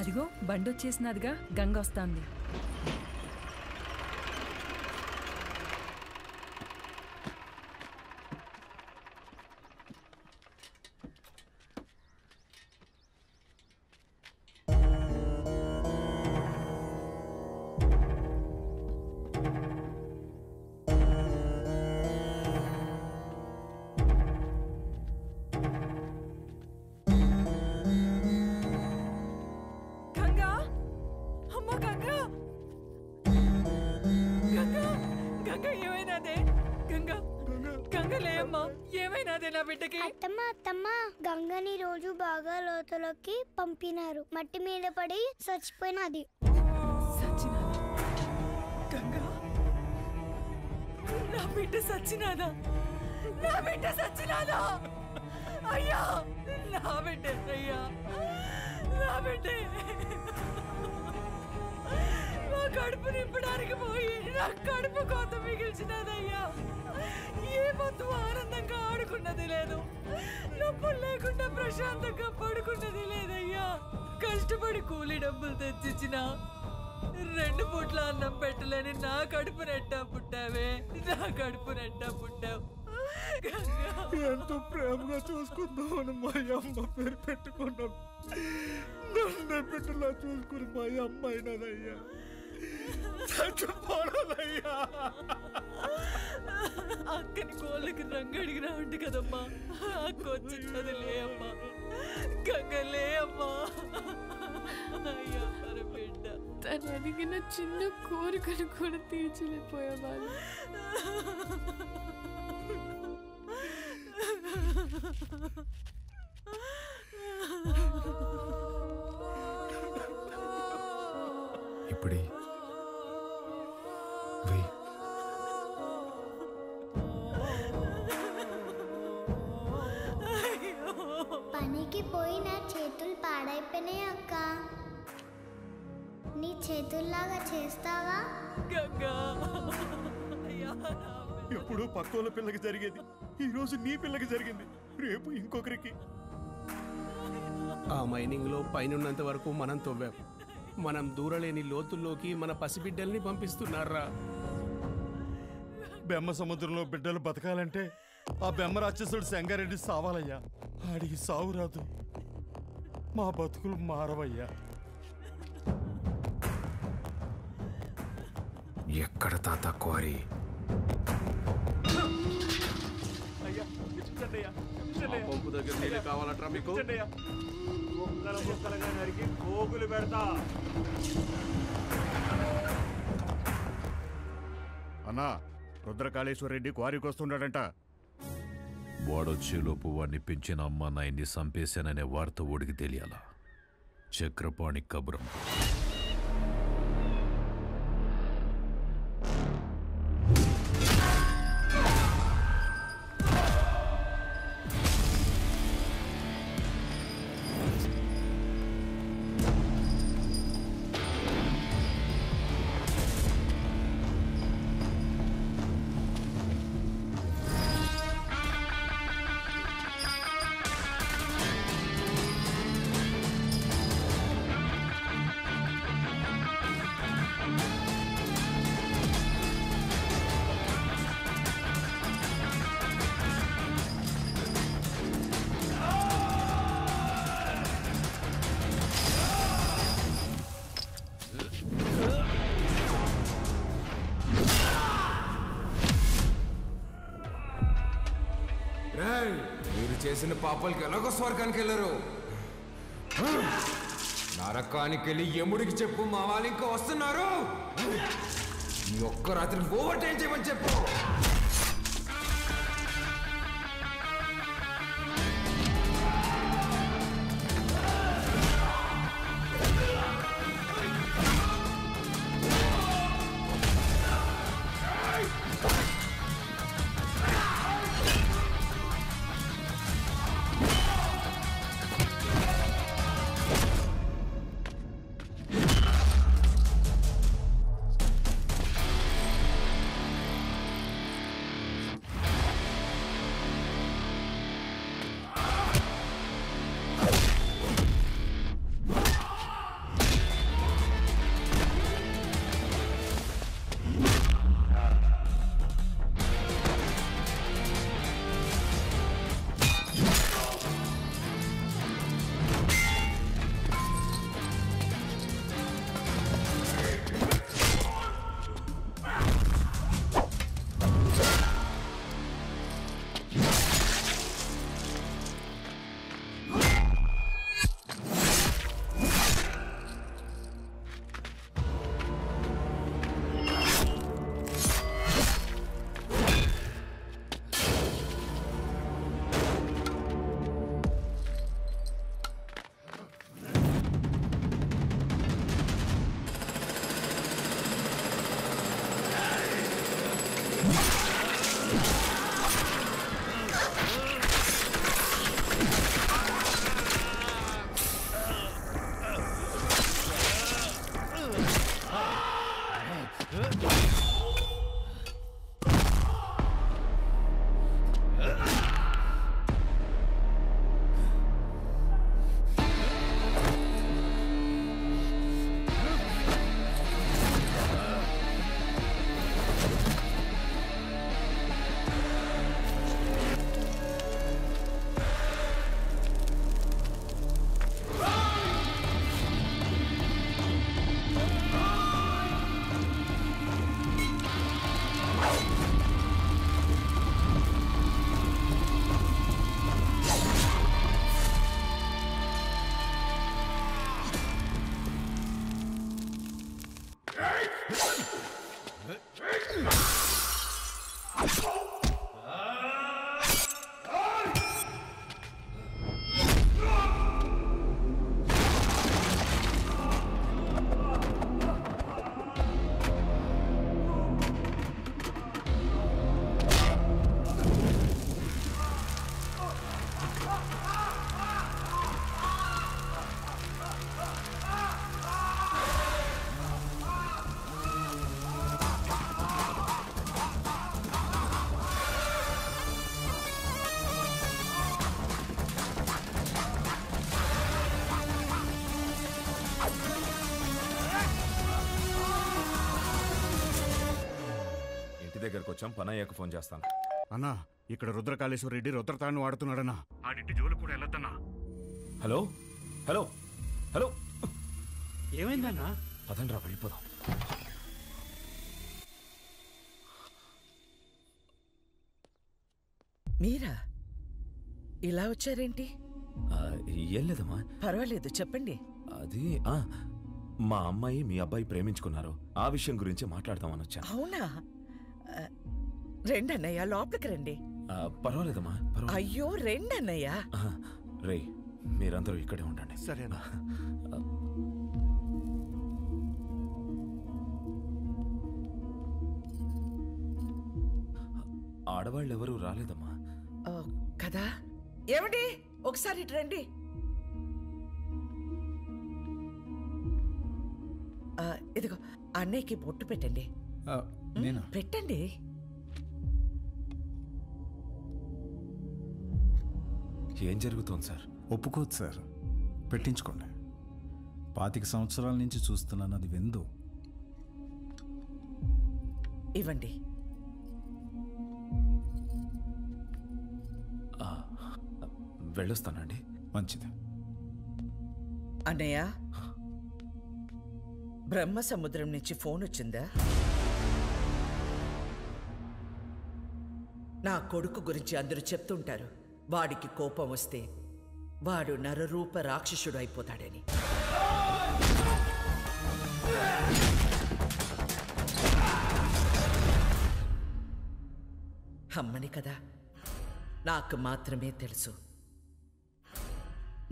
అదిగో బండొచ్చేసినదిగా, గంగ వస్తాంది. గంగని రోజు బాగా లోతులోకి పంపినారు. మట్టి మీద పడి చచ్చిపోయినది. నా బిడ్డ సచ్చినాదా? నా బిడ్డ సచ్చినాదా? అయ్యా, నా బిడ్డ అయ్యా, నా బిడ్డ నా కడుపు నింపడానికి పోయి నా కడుపు కోత మిగిల్చినదయ్యా. ఏ పొద్దు ఆనందంగా ఆడుకున్నది లేదు, నొప్పులు లేకుండా ప్రశాంతంగా పడుకున్నది లేదయ్యా. కష్టపడి కూలి డబ్బులు తెచ్చిచ్చిన 2 పూట్ల అన్నం పెట్టలేని నా కడుపు నెట్టా పుట్టావే, నా కడుపు నెట్టా పుట్టావు. ఎంతో ప్రేమగా చూసుకుందామని మా అమ్మ పేరు పెట్టుకున్నాం. నన్ను బిడ్డలా చూసుకుని మా అమ్మ అయినదయ్యా. చచ్చిపోనదయ్యా. అక్కని కోళ్ళకి రంగు అడిగినా ఉంటే కదమ్మా, అక్క వచ్చినది లే అమ్మా, గంగలే అమ్మా. అయ్యా మన బిడ్డ తను అడిగిన చిన్న కోరికను కూడా తీర్చలేకపోయేవాళ్ళు. ఇప్పుడే పనికి పోయి నా చేతులు పాడైపోయినాయి అక్క. నీ చేతుల్లాగా చేస్తావా? ఎప్పుడు పక్కోళ్ళ పిల్లకి జరిగేది ఈ రోజు నీ పిల్లకి జరిగింది, రేపు ఇంకొకరికి. ఆ మైనింగ్ లో పైనున్నంత వరకు మనం తవ్వాం. మనం దూరలేని లోతుల్లోకి మన పసిబిడ్డల్ని పంపిస్తున్నారా? బెమ్మ సముద్రంలో బిడ్డలు బతకాలంటే ఆ బెమ్మ రాక్షసుడు సంగారెడ్డి సావాలయ్యా. ఆడికి సావు రాదు, మా బతుకులు మారవయ్యా. ఎక్కడ తాత కోరి? పంపు దగ్గర నీళ్ళు కావాలట్రా మీకు? పోగులు పెడతా అన్నా. రుద్రకాళేశ్వరరెడ్డి క్వారీకి వస్తున్నాడంట. వాడొచ్చేలోపు వాడిని పెంచిన అమ్మ నాయన్ని చంపేశాననే వార్త ఓడికి తెలియాలా? చక్రపాణి కబురం. మీరు చేసిన పాపాలకి ఎలాగో స్వర్గానికి వెళ్ళరు. నరకానికి వెళ్ళి యముడికి చెప్పు, మా వాళ్ళు ఇంకా వస్తున్నారు. ఈ ఒక్క రాత్రి ఓవర్ టైం చేయమని చెప్పు. దగ్గరకు వచ్చాం, పనయ్యకు ఫోన్ చేస్తాను. అన్నా, ఇక్కడ రుద్రకాళేశ్వర రెడ్డి రుద్రతాన్ని వాడుతున్నాడన్నా. ఆడింటి జోలు కూడా వెళ్ళొద్దన్నా. హలో హలో హలో, ఏమైందన్నా? పదండ్రా వెళ్ళిపోదాం. మీరా ఇలా వచ్చారేంటి? ఏం లేదమ్మా. పర్వాలేదు, చెప్పండి. అది మా అమ్మాయి మీ అబ్బాయి ప్రేమించుకున్నారు, ఆ విషయం గురించి మాట్లాడదామని వచ్చాను. అవునా? రెండన్నయ్య, లోపలికి రండి. పర్వాలేదమ్మా. అయ్యో, రెండన్నయ్య. రే, మీరందరూ ఇక్కడే ఉండండి. సరేనా? ఆడవాళ్ళు ఎవరూ రాలేదమ్మా. కదా? ఏమండి, ఒకసారి ఇటు రండి. ఇదిగో అన్నయ్యకి బొట్టు పెట్టండి. పెట్టండి. ఏం జరుగుతోంది సార్? ఒప్పుకోదు సార్, పెట్టించుకోండి. 25 సంవత్సరాల నుంచి చూస్తున్నాను, అది విందు. ఇవ్వండి. వెళ్ళొస్తానండి. మంచిది. అన్నయ్య, బ్రహ్మ సముద్రం నుంచి ఫోన్ వచ్చిందా? నా కొడుకు గురించి అందరూ చెప్తుంటారు, వాడికి కోపం వస్తే వాడు నరరూప రాక్షసుడు అయిపోతాడని. అమ్మని కదా, నాకు మాత్రమే తెలుసు,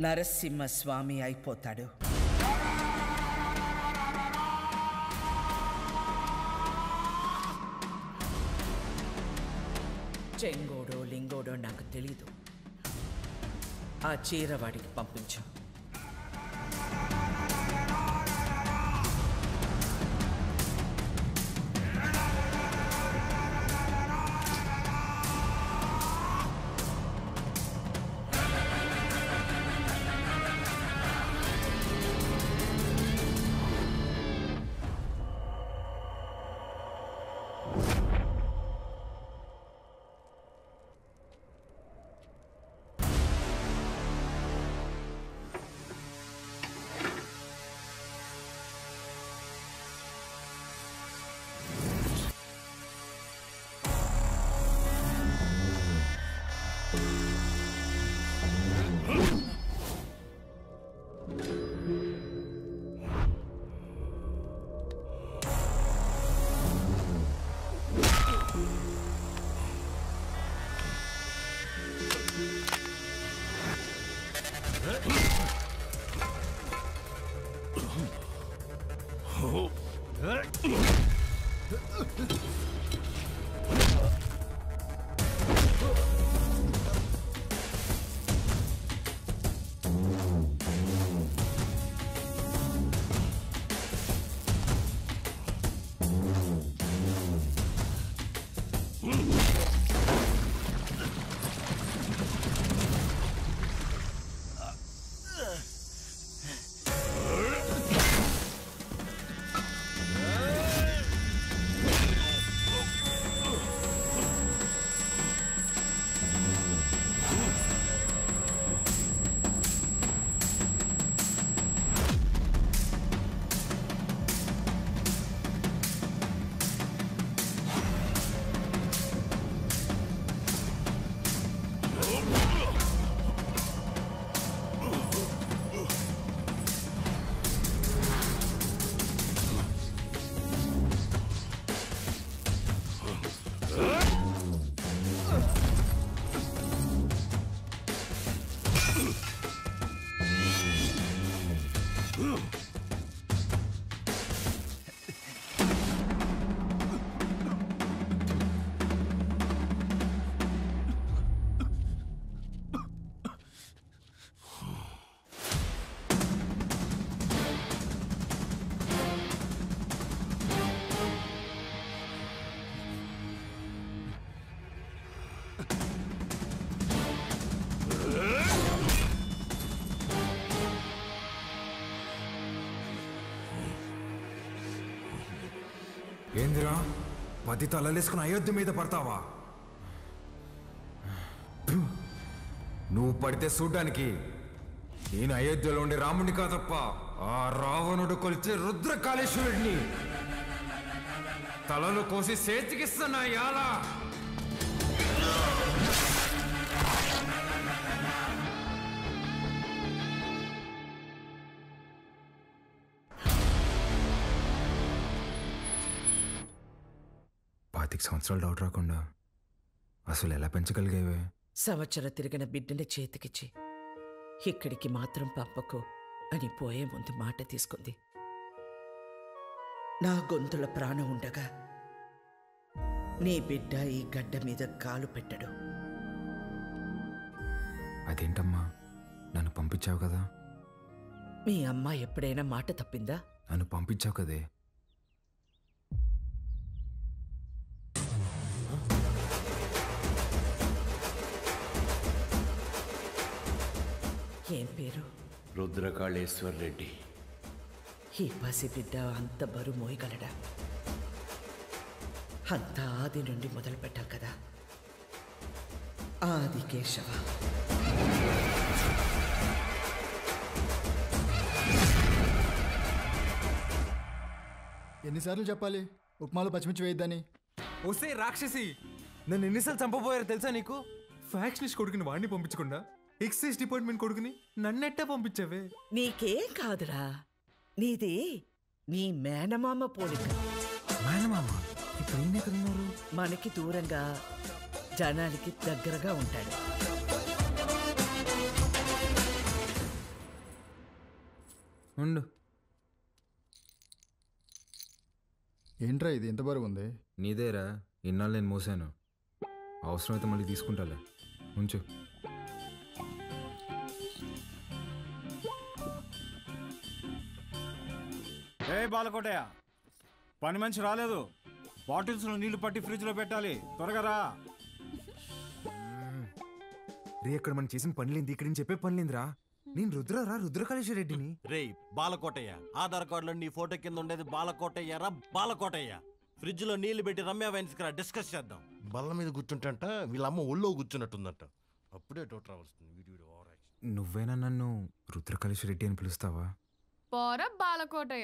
నరసింహస్వామి అయిపోతాడు. చెంగోడో లింగోడో నాకు తెలీదు. ఆ చీర వాడికి పంపించు. ఏందిరా 10 తలలేసుకుని అయోధ్య మీద పడతావా? నువ్వు పడితే చూడ్డానికి నేను అయోధ్యలో ఉండే రాముడిని కాదప్ప, ఆ రావణుడు కొలిచే రుద్రకాళేశ్వరుడిని. తలలు కోసి చేతికిస్తున్నా యాలా. సంవత్సరాలు డౌట్ రాకుండా అసలు ఎలా పెంచగలిగేవే? సంవత్సరం తిరిగిన బిడ్డని చేతికిచ్చి ఇక్కడికి మాత్రం పంపకు అని పోయే ముందు మాట తీసుకుంది. నా గొంతుల ప్రాణం ఉండగా నీ బిడ్డ ఈ గడ్డ మీద కాలు పెట్టడు. అదేంటమ్మా, నన్ను పంపించావు కదా? మీ అమ్మ ఎప్పుడైనా మాట తప్పిందా? నన్ను పంపించావు కదే. ఏం పేరు? రుద్రకాళేశ్వర్ రెడ్డి. ఈ పసిబిడ్డ అంత బరువు మోయగలడా? అంత ఆది నుండి మొదలు పెట్టాలి కదా. ఆది కేశవ. ఎన్నిసార్లు చెప్పాలి ఉప్మాలో పచ్చిమిర్చి వేయద్దని? వస్తే రాక్షసి, నన్ను ఎన్నిసార్లు చంపబోయారో తెలుసా నీకు? ఫ్యాక్షనిస్ట్ కొడుకుని వాడిని పంపించకుండా ఎక్సైజ్ డిపార్ట్మెంట్ కొడుకుని నన్నెట్టా పంపించావే? నీకేం కాదురా, నీది నీ మేనమామ పోలిక. మేనమామ ఇప్పుడు ఏం ఎక్కడున్నారు? మనకి దూరంగా జనానికి దగ్గరగా ఉంటాడు. ఉండు. ఏంట్రా ఇది ఎంత బరువు ఉంది? నీదేరా, ఇన్నాళ్ళు నేను మోసాను. అవసరమైతే మళ్ళీ తీసుకుంటాలే, ఉంచు. ఏ బాలకోటయ్య, పని మనిషి రాలేదు. బాటిల్స్లో నీళ్లు పట్టి ఫ్రిడ్జ్లో పెట్టాలి, త్వరగా రా. రే, అక్కడ మనం చేసిన పనిలేంది, ఇక్కడ నేను చెప్పే పనిలేందిరా. నేను రుద్రకాళేశ్వర రెడ్డిని. రే బాలకోటయ్య, ఆధార్ కార్డులో నీ ఫోటో కింద ఉండేది బాలకోటయ్య రా. బాలకోటయ్య, ఫ్రిడ్జ్ లో నీళ్లు పెట్టి రమ్య వైన్స్ కి డిస్కస్ చేద్దాం. బల్ల మీద కూర్చుంటంట, వీళ్ళమ్మ ఒళ్ళో కూర్చున్నట్టుందంట. అప్పుడే డౌట్ రావాల్సింది. నువ్వేనా నన్ను రుద్రకాళేశ్వర రెడ్డి అని పిలుస్తావా? పోర బాలకోటయ్య.